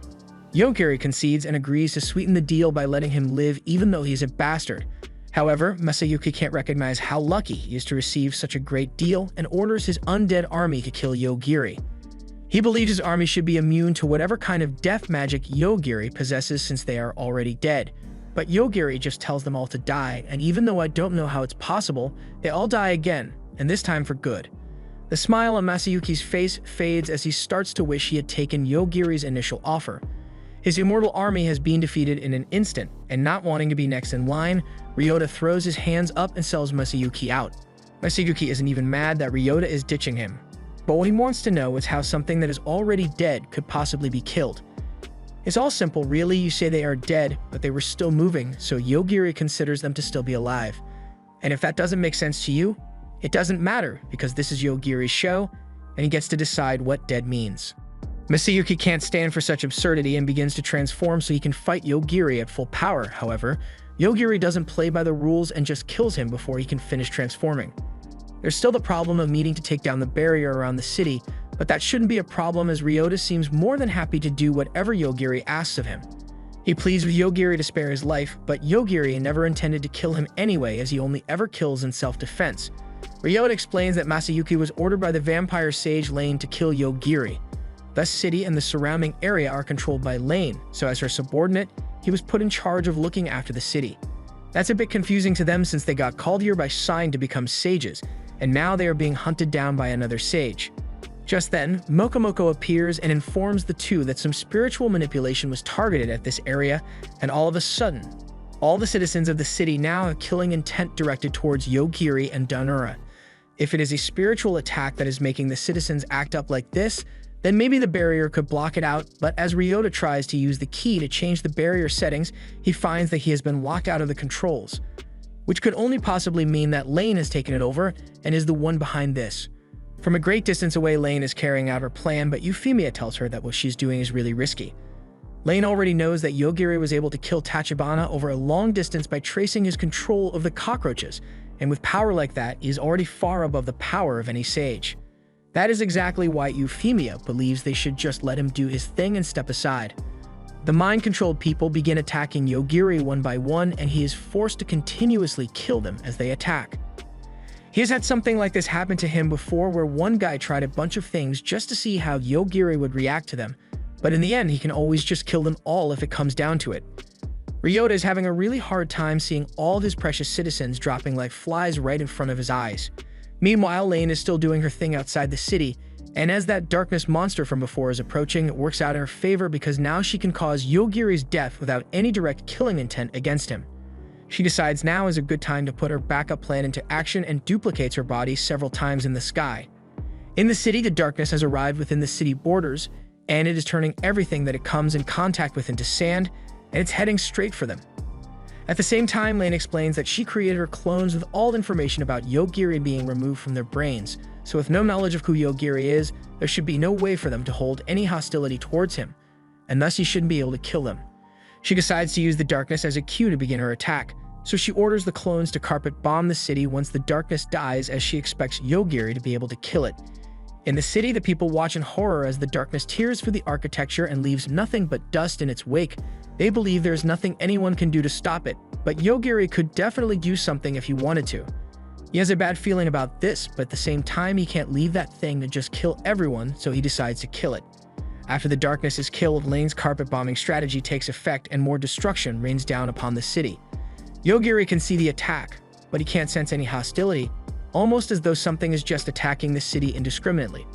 Yogiri concedes and agrees to sweeten the deal by letting him live even though he is a bastard. However, Masayuki can't recognize how lucky he is to receive such a great deal and orders his undead army to kill Yogiri. He believes his army should be immune to whatever kind of death magic Yogiri possesses since they are already dead. But Yogiri just tells them all to die, and even though I don't know how it's possible, they all die again, and this time for good. The smile on Masayuki's face fades as he starts to wish he had taken Yogiri's initial offer. His immortal army has been defeated in an instant, and not wanting to be next in line, Ryota throws his hands up and sells Masayuki out. Masayuki isn't even mad that Ryota is ditching him, but what he wants to know is how something that is already dead could possibly be killed. It's all simple, really. You say they are dead, but they were still moving, so Yogiri considers them to still be alive. And if that doesn't make sense to you, it doesn't matter, because this is Yogiri's show, and he gets to decide what dead means. Masayuki can't stand for such absurdity and begins to transform so he can fight Yogiri at full power. However, Yogiri doesn't play by the rules and just kills him before he can finish transforming. There's still the problem of needing to take down the barrier around the city, but that shouldn't be a problem as Ryota seems more than happy to do whatever Yogiri asks of him. He pleads with Yogiri to spare his life, but Yogiri never intended to kill him anyway, as he only ever kills in self-defense. Ryota explains that Masayuki was ordered by the vampire sage Lane to kill Yogiri. The city and the surrounding area are controlled by Lane, so as her subordinate, he was put in charge of looking after the city. That's a bit confusing to them since they got called here by Sign to become sages, and now they are being hunted down by another sage. Just then, Mokomoko appears and informs the 2 that some spiritual manipulation was targeted at this area, and all of a sudden, all the citizens of the city now have killing intent directed towards Yogiri and Dominator. If it is a spiritual attack that is making the citizens act up like this, then maybe the barrier could block it out, but as Ryota tries to use the key to change the barrier settings, he finds that he has been locked out of the controls, which could only possibly mean that Lane has taken it over and is the one behind this. From a great distance away, Lane is carrying out her plan, but Euphemia tells her that what she's doing is really risky. Lane already knows that Yogiri was able to kill Tachibana over a long distance by tracing his control of the cockroaches, and with power like that, he is already far above the power of any sage. That is exactly why Euphemia believes they should just let him do his thing and step aside. The mind-controlled people begin attacking Yogiri one by one, and he is forced to continuously kill them as they attack. He has had something like this happen to him before, where one guy tried a bunch of things just to see how Yogiri would react to them, but in the end he can always just kill them all if it comes down to it. Ryota is having a really hard time seeing all of his precious citizens dropping like flies right in front of his eyes. Meanwhile, Lane is still doing her thing outside the city, and as that darkness monster from before is approaching, it works out in her favor because now she can cause Yogiri's death without any direct killing intent against him. She decides now is a good time to put her backup plan into action and duplicates her body several times in the sky. In the city, the darkness has arrived within the city borders, and it is turning everything that it comes in contact with into sand, and it's heading straight for them. At the same time, Lane explains that she created her clones with all information about Yogiri being removed from their brains, so with no knowledge of who Yogiri is, there should be no way for them to hold any hostility towards him, and thus he shouldn't be able to kill them. She decides to use the darkness as a cue to begin her attack, so she orders the clones to carpet bomb the city once the darkness dies, as she expects Yogiri to be able to kill it. In the city, the people watch in horror as the darkness tears through the architecture and leaves nothing but dust in its wake. They believe there's nothing anyone can do to stop it, but Yogiri could definitely do something if he wanted to. He has a bad feeling about this, but at the same time he can't leave that thing to just kill everyone, so he decides to kill it. After the darkness is killed, Lane's carpet bombing strategy takes effect and more destruction rains down upon the city. Yogiri can see the attack, but he can't sense any hostility, almost as though something is just attacking the city indiscriminately.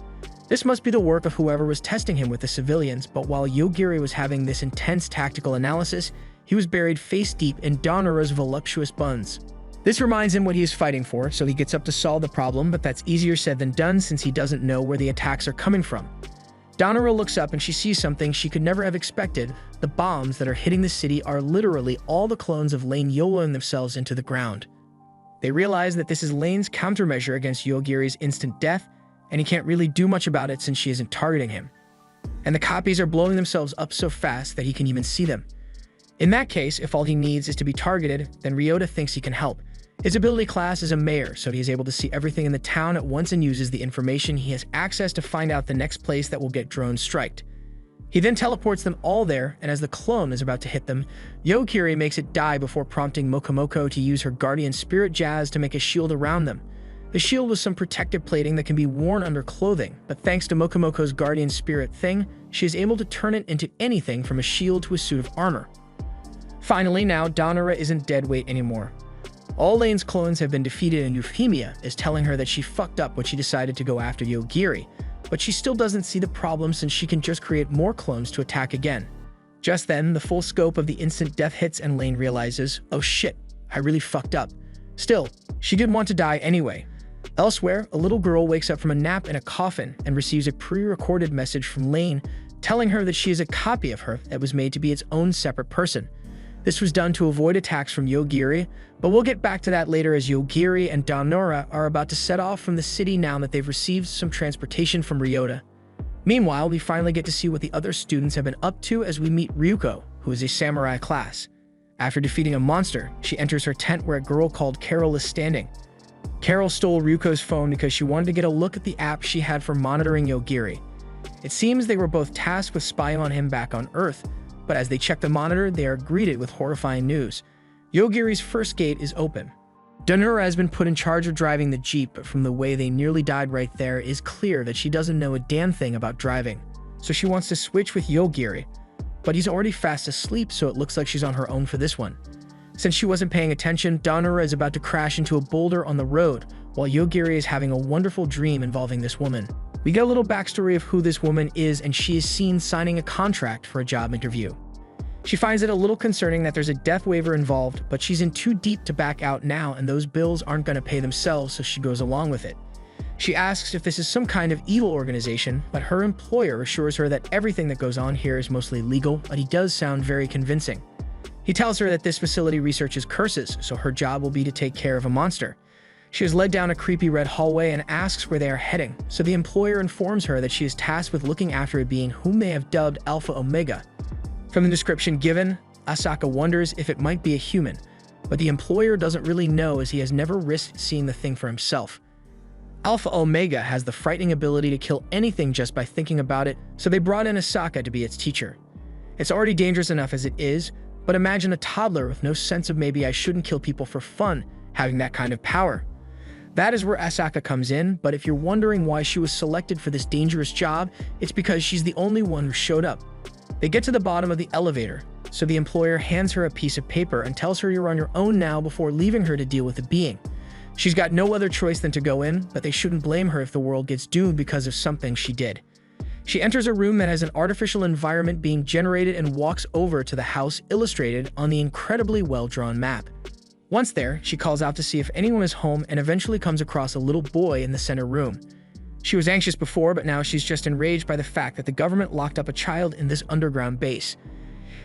This must be the work of whoever was testing him with the civilians, but while Yogiri was having this intense tactical analysis, he was buried face deep in Donura's voluptuous buns. This reminds him what he is fighting for, so he gets up to solve the problem, but that's easier said than done since he doesn't know where the attacks are coming from. Donura looks up and she sees something she could never have expected. The bombs that are hitting the city are literally all the clones of Lane YOLOing themselves into the ground. They realize that this is Lane's countermeasure against Yogiri's instant death, and he can't really do much about it since she isn't targeting him. And the copies are blowing themselves up so fast that he can even see them. In that case, if all he needs is to be targeted, then Ryota thinks he can help. His ability class is a mayor, so he is able to see everything in the town at once and uses the information he has access to find out the next place that will get drone striked. He then teleports them all there, and as the clone is about to hit them, Yogiri makes it die before prompting Mokomoko to use her guardian spirit jazz to make a shield around them. The shield was some protective plating that can be worn under clothing, but thanks to Mokomoko's guardian spirit thing, she is able to turn it into anything from a shield to a suit of armor. Finally, now Donura isn't dead weight anymore. All Lane's clones have been defeated, and Euphemia is telling her that she fucked up when she decided to go after Yogiri, but she still doesn't see the problem since she can just create more clones to attack again. Just then, the full scope of the instant death hits and Lane realizes, oh shit, I really fucked up. Still, she didn't want to die anyway. Elsewhere, a little girl wakes up from a nap in a coffin and receives a pre-recorded message from Lane telling her that she is a copy of her that was made to be its own separate person. This was done to avoid attacks from Yogiri, but we'll get back to that later as Yogiri and Donura are about to set off from the city now that they've received some transportation from Ryota. Meanwhile, we finally get to see what the other students have been up to as we meet Ryuko, who is a samurai class. After defeating a monster, she enters her tent where a girl called Carol is standing. Carol stole Ryuko's phone because she wanted to get a look at the app she had for monitoring Yogiri. It seems they were both tasked with spying on him back on Earth, but as they check the monitor, they are greeted with horrifying news. Yogiri's first gate is open. Donura has been put in charge of driving the Jeep, but from the way they nearly died right there, it is clear that she doesn't know a damn thing about driving. So she wants to switch with Yogiri, but he's already fast asleep, so it looks like she's on her own for this one. Since she wasn't paying attention, Donura is about to crash into a boulder on the road, while Yogiri is having a wonderful dream involving this woman. We get a little backstory of who this woman is, and she is seen signing a contract for a job interview. She finds it a little concerning that there's a death waiver involved, but she's in too deep to back out now, and those bills aren't going to pay themselves, so she goes along with it. She asks if this is some kind of evil organization, but her employer assures her that everything that goes on here is mostly legal, but he does sound very convincing. He tells her that this facility researches curses, so her job will be to take care of a monster. She is led down a creepy red hallway and asks where they are heading, so the employer informs her that she is tasked with looking after a being whom they have dubbed Alpha Omega. From the description given, Asaka wonders if it might be a human, but the employer doesn't really know as he has never risked seeing the thing for himself. Alpha Omega has the frightening ability to kill anything just by thinking about it, so they brought in Asaka to be its teacher. It's already dangerous enough as it is, but imagine a toddler with no sense of maybe I shouldn't kill people for fun, having that kind of power. That is where Asaka comes in, but if you're wondering why she was selected for this dangerous job, it's because she's the only one who showed up. They get to the bottom of the elevator, so the employer hands her a piece of paper and tells her you're on your own now before leaving her to deal with the being. She's got no other choice than to go in, but they shouldn't blame her if the world gets doomed because of something she did. She enters a room that has an artificial environment being generated and walks over to the house illustrated on the incredibly well-drawn map. Once there, she calls out to see if anyone is home and eventually comes across a little boy in the center room. She was anxious before, but now she's just enraged by the fact that the government locked up a child in this underground base.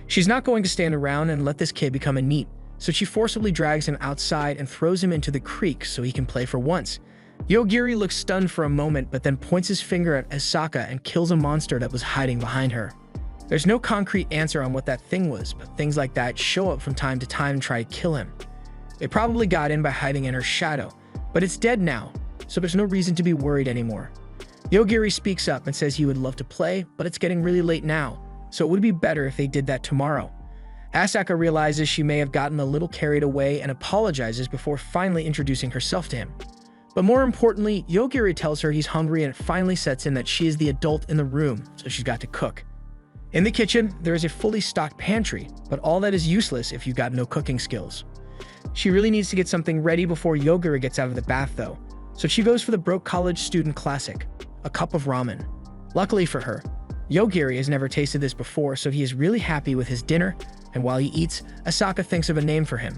She's not going to stand around and let this kid become a NEET, so she forcibly drags him outside and throws him into the creek so he can play for once. Yogiri looks stunned for a moment, but then points his finger at Asaka and kills a monster that was hiding behind her. There's no concrete answer on what that thing was, but things like that show up from time to time and try to kill him. It probably got in by hiding in her shadow, but it's dead now, so there's no reason to be worried anymore. Yogiri speaks up and says he would love to play, but it's getting really late now, so it would be better if they did that tomorrow. Asaka realizes she may have gotten a little carried away and apologizes before finally introducing herself to him. But more importantly, Yogiri tells her he's hungry and it finally sets in that she is the adult in the room, so she's got to cook. In the kitchen, there is a fully stocked pantry, but all that is useless if you've got no cooking skills. She really needs to get something ready before Yogiri gets out of the bath though, so she goes for the broke college student classic, a cup of ramen. Luckily for her, Yogiri has never tasted this before, so he is really happy with his dinner, and while he eats, Asaka thinks of a name for him.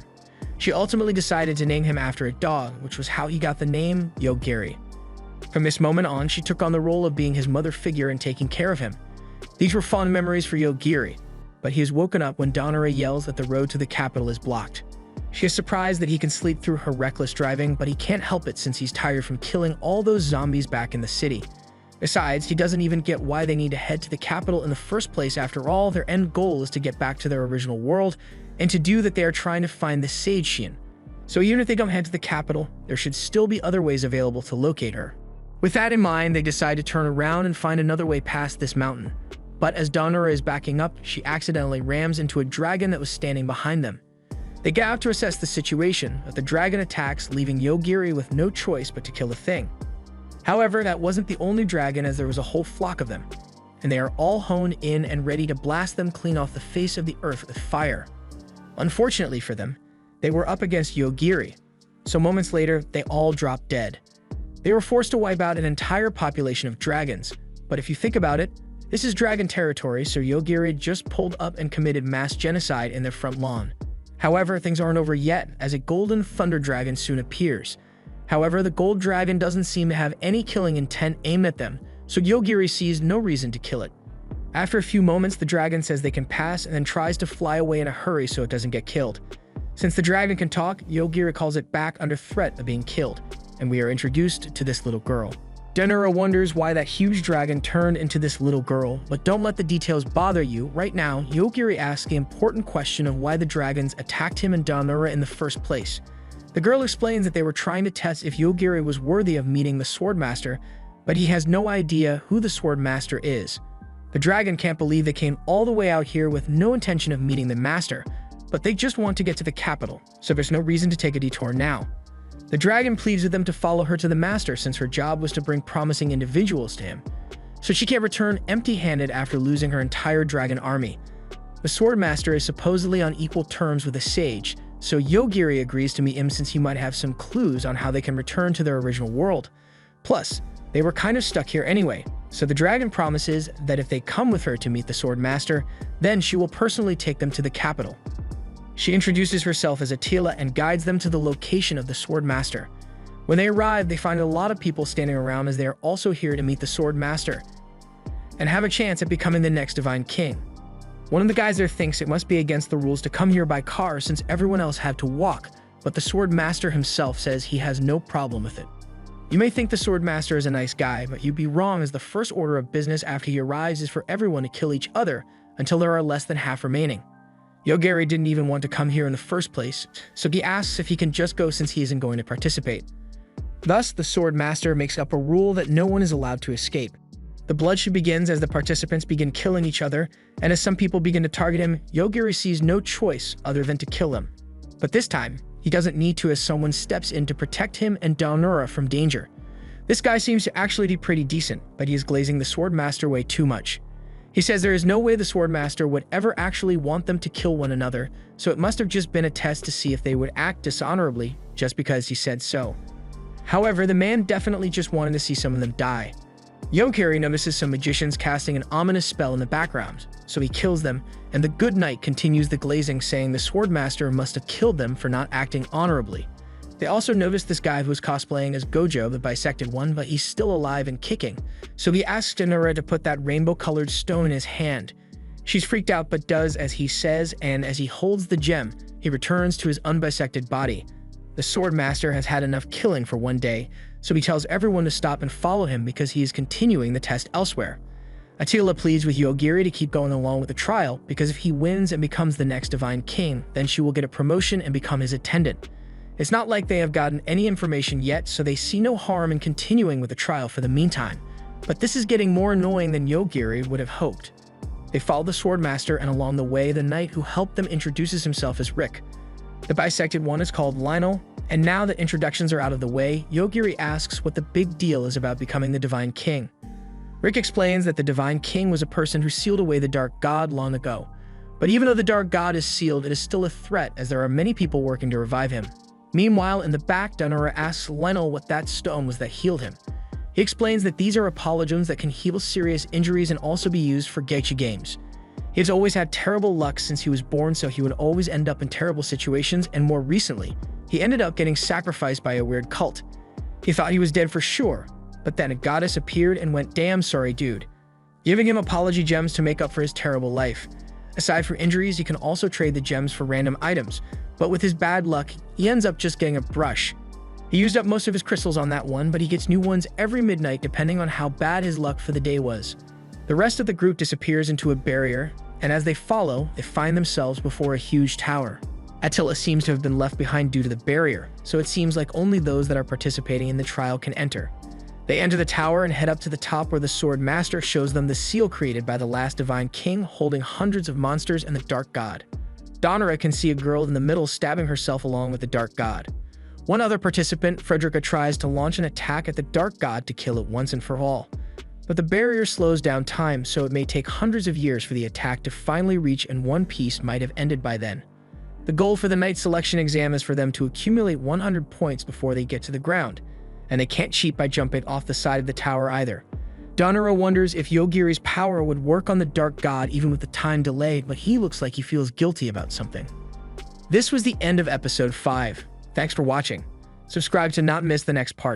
She ultimately decided to name him after a dog, which was how he got the name Yogiri. From this moment on, she took on the role of being his mother figure and taking care of him. These were fond memories for Yogiri, but he is woken up when Dominator yells that the road to the capital is blocked. She is surprised that he can sleep through her reckless driving, but he can't help it since he's tired from killing all those zombies back in the city. Besides, he doesn't even get why they need to head to the capital in the first place. After all, their end goal is to get back to their original world, and to do that they are trying to find the Sage Shiin. So even if they don't head to the capital, there should still be other ways available to locate her. With that in mind, they decide to turn around and find another way past this mountain. But as Dominator is backing up, she accidentally rams into a dragon that was standing behind them. They get out to assess the situation, but the dragon attacks, leaving Yogiri with no choice but to kill the thing. However, that wasn't the only dragon, as there was a whole flock of them, and they are all honed in and ready to blast them clean off the face of the earth with fire. Unfortunately for them, they were up against Yogiri, so moments later, they all dropped dead. They were forced to wipe out an entire population of dragons, but if you think about it, this is dragon territory, so Yogiri just pulled up and committed mass genocide in their front lawn. However, things aren't over yet, as a golden thunder dragon soon appears. However, the gold dragon doesn't seem to have any killing intent aimed at them, so Yogiri sees no reason to kill it. After a few moments, the dragon says they can pass and then tries to fly away in a hurry so it doesn't get killed. Since the dragon can talk, Yogiri calls it back under threat of being killed, and we are introduced to this little girl. Dominator wonders why that huge dragon turned into this little girl, but don't let the details bother you. Right now, Yogiri asks the important question of why the dragons attacked him and Dominator in the first place. The girl explains that they were trying to test if Yogiri was worthy of meeting the Swordmaster, but he has no idea who the Swordmaster is. The dragon can't believe they came all the way out here with no intention of meeting the master, but they just want to get to the capital, so there's no reason to take a detour now. The dragon pleads with them to follow her to the master since her job was to bring promising individuals to him, so she can't return empty-handed after losing her entire dragon army. The Swordmaster is supposedly on equal terms with a sage, so Yogiri agrees to meet him since he might have some clues on how they can return to their original world. Plus, they were kind of stuck here anyway, so the dragon promises that if they come with her to meet the Swordmaster, then she will personally take them to the capital. She introduces herself as Attila and guides them to the location of the Swordmaster. When they arrive, they find a lot of people standing around as they are also here to meet the Swordmaster and have a chance at becoming the next Divine King. One of the guys there thinks it must be against the rules to come here by car since everyone else had to walk, but the Swordmaster himself says he has no problem with it. You may think the Swordmaster is a nice guy, but you'd be wrong, as the first order of business after he arrives is for everyone to kill each other until there are less than half remaining. Yogiri didn't even want to come here in the first place, so he asks if he can just go since he isn't going to participate. Thus, the Swordmaster makes up a rule that no one is allowed to escape. The bloodshed begins as the participants begin killing each other, and as some people begin to target him, Yogiri sees no choice other than to kill them. But this time, he doesn't need to, as someone steps in to protect him and Dominator from danger. This guy seems to actually be pretty decent, but he is glazing the Swordmaster way too much. He says there is no way the Swordmaster would ever actually want them to kill one another, so it must have just been a test to see if they would act dishonorably just because he said so. However, the man definitely just wanted to see some of them die. Yogiri notices some magicians casting an ominous spell in the background, so he kills them, and the good knight continues the glazing, saying the Swordmaster must have killed them for not acting honorably. They also noticed this guy who was cosplaying as Gojo, the bisected one, but he's still alive and kicking. So he asks Donora to put that rainbow-colored stone in his hand. She's freaked out but does as he says, and as he holds the gem, he returns to his unbisected body. The Swordmaster has had enough killing for one day, so he tells everyone to stop and follow him because he is continuing the test elsewhere. Attila pleads with Yogiri to keep going along with the trial because if he wins and becomes the next Divine King, then she will get a promotion and become his attendant. It's not like they have gotten any information yet, so they see no harm in continuing with the trial for the meantime. But this is getting more annoying than Yogiri would have hoped. They follow the Swordmaster, and along the way, the knight who helped them introduces himself as Rick. The bisected one is called Lionel, and now that introductions are out of the way, Yogiri asks what the big deal is about becoming the Divine King. Rick explains that the Divine King was a person who sealed away the Dark God long ago. But even though the Dark God is sealed, it is still a threat as there are many people working to revive him. Meanwhile, in the back, Donora asks Lionel what that stone was that healed him. He explains that these are apologems that can heal serious injuries and also be used for gacha games. He has always had terrible luck since he was born, so he would always end up in terrible situations, and more recently, he ended up getting sacrificed by a weird cult. He thought he was dead for sure, but then a goddess appeared and went, "Damn sorry dude," giving him apology gems to make up for his terrible life. Aside from injuries, he can also trade the gems for random items, but with his bad luck, he ends up just getting a brush. He used up most of his crystals on that one, but he gets new ones every midnight depending on how bad his luck for the day was. The rest of the group disappears into a barrier, and as they follow, they find themselves before a huge tower. Attila seems to have been left behind due to the barrier, so it seems like only those that are participating in the trial can enter. They enter the tower and head up to the top where the Swordmaster shows them the seal created by the last Divine King holding hundreds of monsters and the Dark God. Donora can see a girl in the middle stabbing herself along with the Dark God. One other participant, Frederica, tries to launch an attack at the Dark God to kill it once and for all. But the barrier slows down time, so it may take hundreds of years for the attack to finally reach, and one piece might have ended by then. The goal for the night selection exam is for them to accumulate 100 points before they get to the ground, and they can't cheat by jumping off the side of the tower either. Donora wonders if Yogiri's power would work on the Dark God even with the time delayed, but he looks like he feels guilty about something. This was the end of episode 5. Thanks for watching. Subscribe to not miss the next part.